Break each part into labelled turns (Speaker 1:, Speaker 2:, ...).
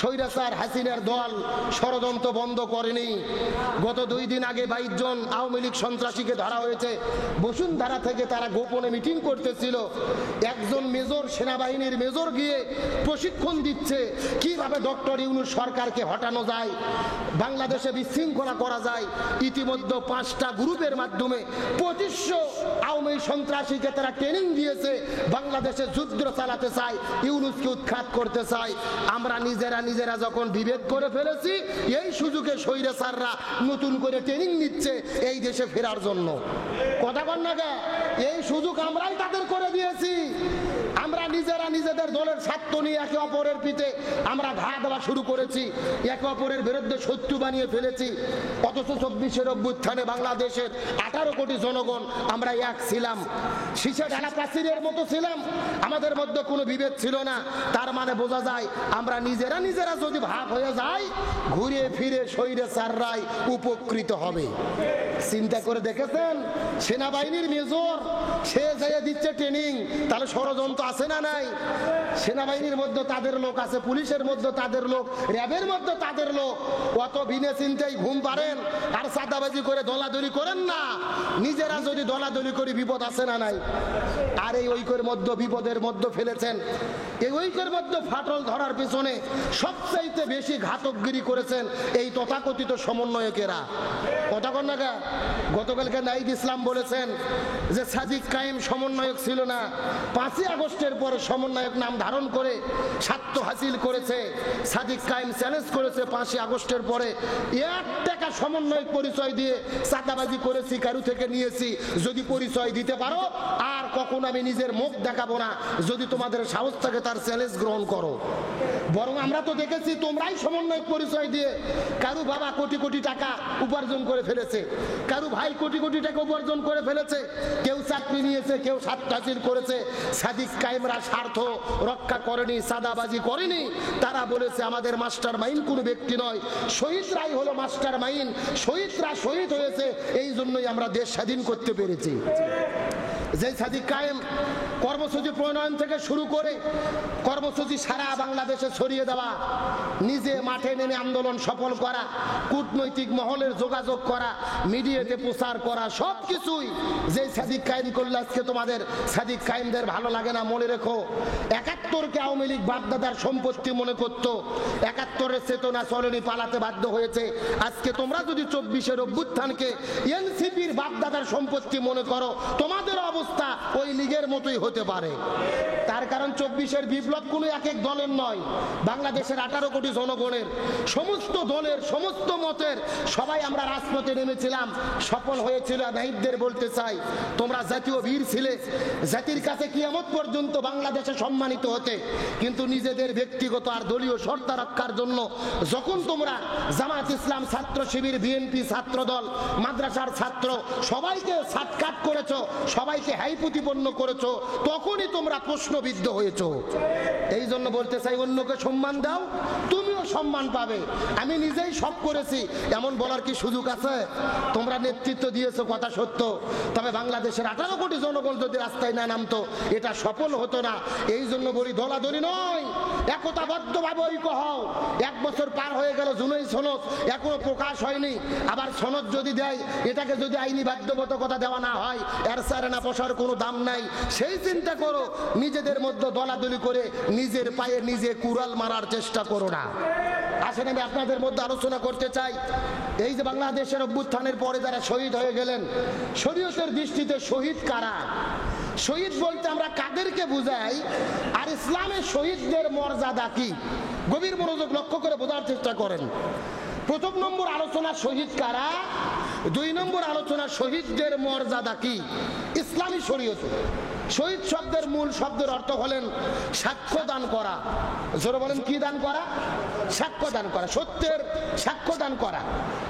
Speaker 1: স্বৈরাচার হাসিনার দল ষড়যন্ত্র বন্ধ করেনি। গত 2 দিন আগে 22 জন আওয়ামী লীগ সন্ত্রাসীকে ধরা হয়েছে। বসুন্ধরা থেকে তারা গোপনে মিটিং করতেছিল। একজন মেজর, সেনাবাহিনীর মেজর গিয়ে প্রশিক্ষণ দিচ্ছে কিভাবে ডক্টর ইউনূস সরকারকে হটানো যায়, বাংলাদেশে বিশৃঙ্খলা করা যায়। ইতিমধ্যে 5টা গ্রুপের মাধ্যমে 2500 আওয়ামী সন্ত্রাসীকে তারা ট্রেনিং দিয়েছে। বাংলাদেশে যুদ্ধ চালাতে চায়, ইউনূসকে উৎখাত করতে চায়। আমরা নিজেরা যখন বিভেদ করে ফেলেছি, এই সুযোগে স্বৈরাচাররা নতুন করে ট্রেনিং নিচ্ছে এই দেশে ফেরার জন্য। কথা বল না গে, এই সুযোগ আমরাই তাদের করে দিয়েছি। আমরা নিজেরা নিজেদের দলের স্বার্থ নিয়ে একে অপরের পিঠে আমরা ঘা দেওয়া শুরু করেছি, একে অপরের বিরুদ্ধে শত্রু বানিয়ে ফেলেছি। অথচ 24-এর অভ্যুত্থানে বাংলাদেশের 18 কোটি জনগণ আমরা এক ছিলাম, শীষে ঢালা প্রাচীরের মতো ছিলাম, আমাদের মধ্যে কোনো বিভেদ ছিল না। তার মানে বোঝা যায় আমরা নিজেরা যদি ভাগ হয়ে যাই, ঘুরে ফিরে স্বৈরাচাররাই উপকৃত হবে। চিন্তা করে দেখেছেন, সেনাবাহিনীর মেজর সে যেয়ে দিচ্ছে ট্রেনিং, তাহলে ষড়যন্ত্র আছে না নাই? সেনাবাহিনীর মধ্যে তাদের লোক আছে, পুলিশের মধ্যে তাদের লোক, র্যাবের মধ্যে তাদের লোক। অত বিনে চিন্তায় ঘুম পারেন আর চাঁদাবাজি করে দলাদলি করেন না। নিজেরা যদি দলাদলি করি বিপদ আছে না নাই? আর এই ঐক্যের মধ্যে বিপদের মধ্যে ফেলেছেন। এই ঐক্যের মধ্যে ফাটল ধরার পিছনে সবচাইতে বেশি ঘাতকগিরি করেছেন এই তথাকথিত সমন্বয়কেরা। কথা কন না? গতকালকে নাইব ইসলাম বলেছেন যে সাদিক কায়েম সমন্বয়ক ছিল না, 5ই আগস্টের পরে সমন্বয়ক নাম ধারণ করে স্বার্থ হাসিল করেছে। সাদিক কায়েম চ্যালেঞ্জ করেছে 5ই আগস্টের পরে 1 টাকা সমন্বয়ক পরিচয় দিয়ে চাঁদাবাজি করেছি, কারু থেকে নিয়েছি, যদি পরিচয় দিতে পারো আর কখনো আমি নিজের মুখ দেখাবো না, যদি তোমাদের সাহস থাকে তার চ্যালেঞ্জ গ্রহণ করো। বরং আমরা তো দেখেছি তোমরাই সমন্বয়ক পরিচয় দিয়ে কারু বাবা কোটি কোটি টাকা উপার্জন করে ফেলেছে, কারু ভাই কোটি কোটি টাকা উপার্জন করে ফেলেছে, কেউ চাকরি নিয়েছে, কেউ স্বার্থ হাসিল করেছে। সাদিক কায়েমরা স্বার্থ রক্ষা করেনি, চাঁদাবাজি করেনি। তারা বলেছে আমাদের মাস্টার মাইন্ড কোনো ব্যক্তি নয়, শহীদরাই হলো মাস্টার মাইন্ড, শহীদরা শহীদ হয়েছে, এই জন্যই আমরা দেশ স্বাধীন করতে পেরেছি। যে সাদিক কায়েম কর্মসূচি প্রণয়ন থেকে শুরু করে কর্মসূচি সারা বাংলাদেশে ছড়িয়ে দেওয়া, নিজে মাঠে নেমে আন্দোলন সফল করা, কূটনৈতিক মহলের যোগাযোগ করা, মিডিয়াতে প্রচার করা, সবকিছুই যে সাদিক কায়েম করলে আজকে তোমাদের সাদিক কায়েমদের ভালো লাগে না। মনে রেখো, 71কে আওয়ামী লীগ বাপদাদার সম্পত্তি মনে করতো, 71-এর চেতনা চলেনি, পালাতে বাধ্য হয়েছে। আজকে তোমরা যদি 24-এর অভ্যুত্থানকে এনসিপির বাপদাদার সম্পত্তি মনে করো, তোমাদের অবস্থা ওই লীগের মতোই হতে পারে। তার কারণ 24-এর বিপ্লব কোনো এক এক দলের নয়, বাংলাদেশের 18 কোটি জনগণের, সমস্ত দলের, সমস্ত মতের সবাই আমরা রাজপথে নেমেছিলাম, সফল হয়েছিল। নাহিদদের বলতে চাই, তোমরা জাতীয় বীর ছিলে, জাতির কাছে কিয়ামত পর্যন্ত বাংলাদেশে সম্মানিত হতে, কিন্তু নিজেদের ব্যক্তিগত আর দলীয় সত্তা রক্ষার জন্য যখন তোমরা জামাত ইসলাম, ছাত্র শিবির, বিএনপি, ছাত্র দল, মাদ্রাসার ছাত্র সবাইকে সাৎকাট করেছো, সবাইকে হাই প্রতিপন্ন করেছো, তখনই তোমরা প্রশ্নবিদ্ধ হয়েছো। এই জন্য বলতে চাই, অন্যকে সম্মান দাও, তুমিও সম্মান পাবে। আমি নিজেই সব করেছি এমন বলার কি সুযোগ আছে? তোমরা নেতৃত্ব দিয়েছো, কথা সত্য, তবে বাংলাদেশের 18 কোটি জনগণ যদি রাস্তায় না নামতো এটা সফল হতো না। এই জন্য বলি, দলাদলি নয়, একতাবদ্ধভাবে ঐক্য হও। 1 বছর পার হয়ে গেল, জুলাই সনদ এখনো প্রকাশ হয়নি। আবার সনদ যদি দেয়, এটাকে যদি আইনি বাধ্যবাধকতা দেওয়া না হয়, এর সারে না পয়সার কোনো দাম নাই। সেই চিন্তা করো, নিজেদের মধ্যে দলাদলি করে নিজের পায়ে নিজে কুড়াল মারার চেষ্টা করো না। আসেন, আমি আপনাদের মধ্যে আলোচনা করতে চাই, এই যে বাংলাদেশের অভ্যুত্থানের পরে যারা শহীদ হয়ে গেলেন, শরীয়তের দৃষ্টিতে শহীদ কারা? শহীদ বলতে আমরা কাদেরকে বুঝাই, আর ইসলামের শহীদদের মর্যাদা কি? গভীর মনোযোগ লক্ষ্য করে বোঝার চেষ্টা করেন। প্রথম নম্বর আলোচনা শহীদ কারা, 2 নম্বর আলোচনা শহীদদের মর্যাদা কি ইসলামী শরীয়তে। শহীদ শব্দের মূল শব্দের অর্থ হলেন সাক্ষ্য দান করা। জোরে বলেন, কি দান করা? সাক্ষ্য দান করা, সত্যের সাক্ষ্য দান করা।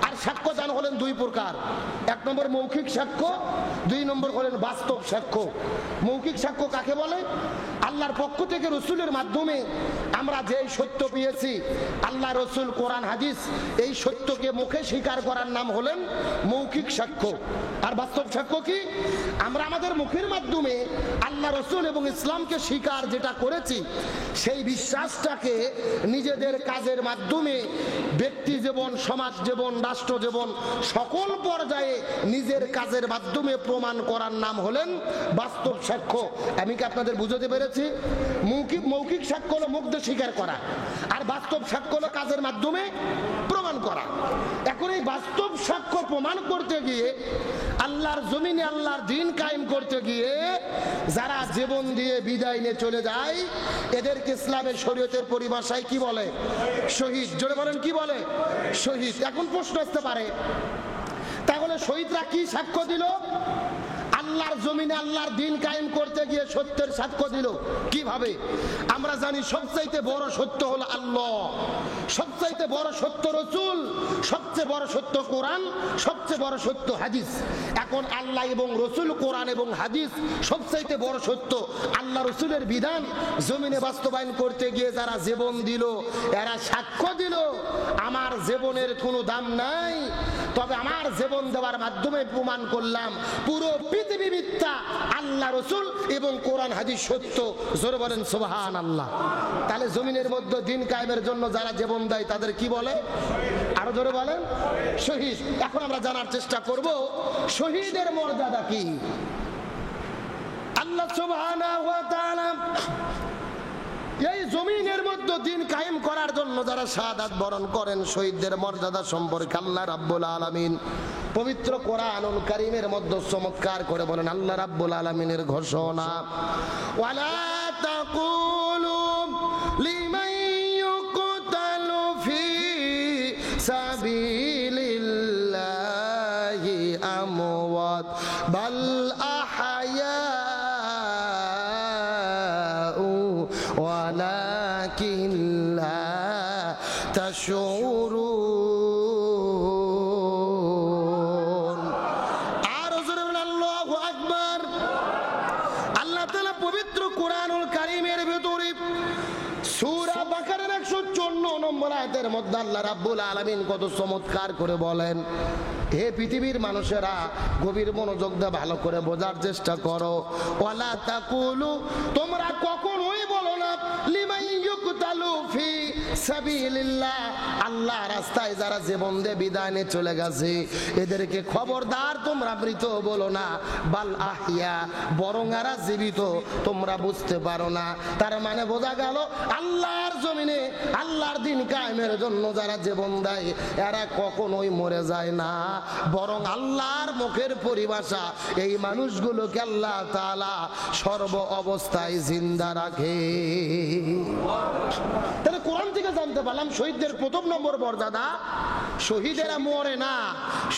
Speaker 1: আর সাক্ষ্য দান হলেন 2 প্রকার, 1 নম্বর মৌখিক সাক্ষ্য, 2 নম্বর হলেন বাস্তব সাক্ষ্য। মৌখিক সাক্ষ্য কাকে বলে? আল্লাহর পক্ষ থেকে রসুলের মাধ্যমে আমরা যে সত্য পেয়েছি, আল্লাহ, রসুল, কোরআন, হাদিস, এই সত্যকে মুখে স্বীকার করার নাম হলেন মৌখিক সাক্ষ্য। আর বাস্তব সাক্ষ্য কি? আমরা আমাদের মুখের মাধ্যমে আল্লাহ রসুল এবং ইসলামকে স্বীকার যেটা করেছি, সেই বিশ্বাসটাকে নিজেদের কাজের মাধ্যমে ব্যক্তি জীবন, সমাজ জীবন, রাষ্ট্র জীবন সকল পর্যায়ে নিজের কাজের মাধ্যমে প্রমাণ করার নাম হলেন বাস্তব সাক্ষ্য। আমি কি আপনাদের বুঝতে পেরেছি? মৌখিক সাক্ষ্য হলো মুখ দিয়ে স্বীকার করা, আর বাস্তব সাক্ষ্য হলো কাজের মাধ্যমে প্রমাণ করা। এখন এই বাস্তব সাক্ষ্য প্রমাণ করতে গিয়ে, আল্লাহর জমিনে আল্লাহর দ্বীন কায়েম করতে গিয়ে যারা জীবন দিয়ে বিদায় নিয়ে চলে যায়, এদেরকে ইসলামের শরীয়তের পরিভাষায় কি বলে? শহীদ। জোরে বলেন, কি বলে? শহীদ। এখন প্রশ্ন আসতে পারে, তাহলে শহীদরা কি সাক্ষ্য দিল? আল্লাহর জমিনে আল্লাহর দ্বীন কায়েম করতে গিয়ে সত্যের সাক্ষ্য দিল। কিভাবে? আমরা জানি সবচাইতে বড় সত্য হলো আল্লাহ, সবচাইতে বড় সত্য রসুল, সবচেয়ে বড় সত্য কোরআন, সবচেয়ে বড় সত্য হাদিস। এখন আল্লাহ এবং রসুল, কোরআন এবং হাদিস সবচাইতে বড় সত্য। আল্লাহ রসুলের বিধান জমিনে বাস্তবায়ন করতে গিয়ে যারা জীবন দিল, এরা সাক্ষ্য দিল আমার জীবনের কোনো দাম নাই, তবে আমার জীবন দেওয়ার মাধ্যমে প্রমাণ করলাম পুরো পৃথিবী মিথ্যা, আল্লাহ রসুল এবং কোরআন হাদিস সত্য। জোরে বলেন সুবহানাল্লাহ। তাহলে জমিনের মধ্যে দ্বীন কায়েমের জন্য যারা জীবন দেয় তাদের কি বলে? আরো জোরে বলেন, শহীদ। এখন আমরা জানার চেষ্টা করব শহীদের মর্যাদা কি। আল্লাহ সুবহানাহু ওয়া তাআলা এই জমিনের মধ্যে দ্বীন কায়েম করার জন্য যারা শাহাদাত বরণ করেন, শহীদদের মর্যাদা সম্পর্কে আল্লাহ রাব্বুল আলামিন পবিত্র কোরআনুল কারীমের মধ্যে চমৎকার করে বলেন। আল্লাহ রাব্বুল আলামিনের ঘোষণা, ওয়ালা তাকুলু লিমান ইউকতালু ফি সাবিলিল্লাহি আমওয়াত বাল আহয়াউ ওয়ালাকিন লা তাশউরুন। আর জোরে বলেন আল্লাহু আকবার। আল্লাহ তাআলা পবিত্র কোরআনুল কারীমের ভিতরে সূরা বাকারার 154 নম্বর আয়াতের মধ্যে আল্লাহ রাব্বুল আলামিন কত চমৎকার করে বলেন, হে পৃথিবীর মানুষেরা, গভীর মনোযোগ দিয়ে ভালো করে বোঝার চেষ্টা করো। ওয়ালা তাকুলু, তোমরা কখনোই বলো না লিমান ইউকতালু ফি সাবিলিল্লাহ, আল্লাহ রাস্তায় যারা জীবন দিয়ে বিদায় নিয়ে চলে গেছে এদেরকে খবরদার তোমরা মৃত বলো না, বাল আহইয়া, বরং এরা জীবিত। তোমরা বুঝতে পারো না। তার মানে বোঝা গেল আল্লাহর জমিনে আল্লাহর দ্বীন কায়েমের জন্য যারা জীবন দেয় এরা কখনোই মরে যায় না, বরং আল্লাহর মুখের পরিভাষা এই মানুষগুলোকে আল্লাহ তাআলা সর্ব অবস্থায় জিন্দা রাখে। তাহলে কোরআন থেকে জানতে পারলাম শহীদদের প্রথম নম্বর মর্যাদা, শহীদেরা মরে না,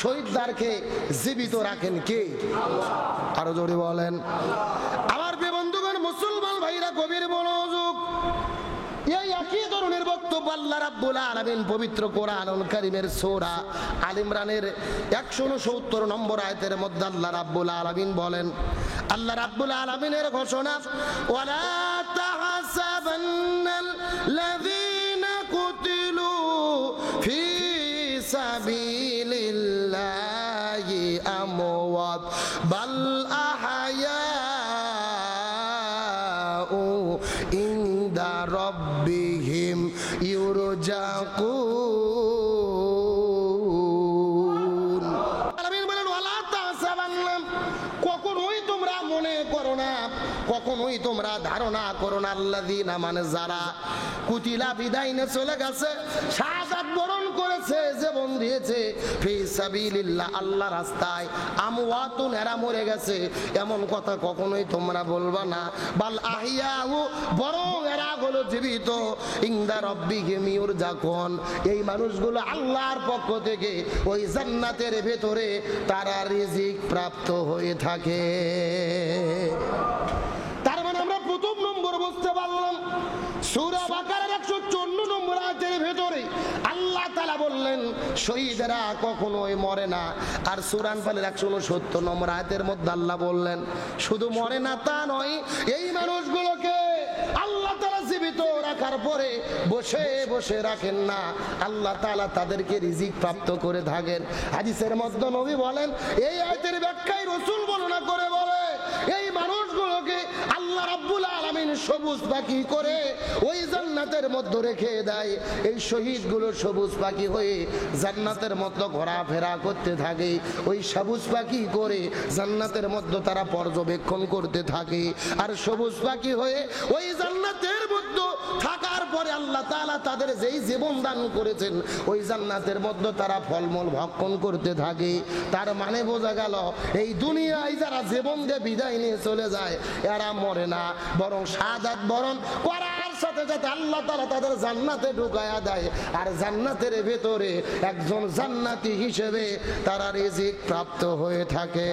Speaker 1: শহীদদেরকে জীবিত রাখেন কে? আরো জোরে বলেন। আমার বন্ধুগণ, মুসলমান ভাইরা, গভীর মনোযোগ। এই একই ধরনের বক্তব্য আল্লাহ রাব্বুল আলামিন পবিত্র কোরআনুল কারীমের সূরা আল ইমরানের 169 নম্বর আয়াতের মধ্যে আল্লাহ রাব্বুল আলামিন বলেন। আল্লাহ রাব্বুল আলামিনের ঘোষণা, ওয়ালা তাহসাবান্নাল লাযীনা কুতিলু ফি সাবিলিল্লাহি আমওয়াত বাল আহয়াউ ইনদা রাব্বিহিম ইউরজাকুন। আলামিন বলেন, ওয়ালা তাহসাবান্না, কখনোই তোমরা মনে করো না, কখনোই তোমরা ধারণা করো না, আল্লাযীনা, মানে যারা, কুতিলা, বিদায় নিয়ে চলে গেছে, শাহাদাত বরণ করেছে, জীবন দিয়েছে, ফি সাবিলিল্লাহ, আল্লাহ রাস্তায়, আমওয়াতুন, এরা মরে গেছে, এমন কথা কখনোই তোমরা বলবা না, বাল আহইয়াউ, বরং এরা হলো জীবিত, ইনদা রাব্বিহিম ইউরজাকুন, এই মানুষগুলো আল্লাহর পক্ষ থেকে ওই জান্নাতের ভেতরে তারা রিজিক প্রাপ্ত হয়ে থাকে। তার মানে আমরা প্রথম নম্বর বুঝতে পারলাম সূরা বাকারার 154 নম্বর আয়াতের ভেতরে আল্লাহ তাআলা বললেন শহীদেরা কখনোই মরে না। আর সূরা আনফালের 169 নম্বর আয়াতের মধ্যে আল্লাহ বললেন শুধু মরে না তা নয়, এই মানুষগুলোকে আল্লাহ তাআলা জীবিত জীবিত রাখার পরে বসে বসে রাখেন না, আল্লাহ তাআলা তাদেরকে রিজিক প্রাপ্ত করে থাকেন। হাদিসের মধ্যে নবী বলেন, এই আয়াতের ব্যাখ্যায় রাসূল বর্ণনা করে বলে, এই মানুষগুলোকে আল্লাহ রাব্বুল আলামিন সবুজ পাখি করে ওই জান্নাতের মধ্যে রেখে দেয়। এই শহীদগুলো সবুজ পাখি হয়ে জান্নাতের মধ্যে ঘোরাফেরা করতে থাকে। ওই সবুজ পাখি করে জান্নাতের মধ্যে তারা পর্যবেক্ষণ করতে থাকে। আর সবুজ পাখি হয়ে ওই জান্নাতের মধ্যে থাকার পরে আল্লাহ তাআলা তাদের যেই জীবন দান করেছেন ওই জান্নাতের মধ্যে তারা ফলমূল ভক্ষণ করতে থাকে। তার মানে বোঝা গেল, এই দুনিয়ায় যারা জীবন দিয়ে বিদায় নিয়ে চলে যায় এরা মরে না, বরং শাহাদাত বরণ করার সাথে সাথে আল্লাহ তাআলা তাদের জান্নাতে ঢুকায়া দেয়। আর জান্নাতের ভেতরে একজন জান্নাতি হিসেবে তারা রিজিক প্রাপ্ত হয়ে থাকে।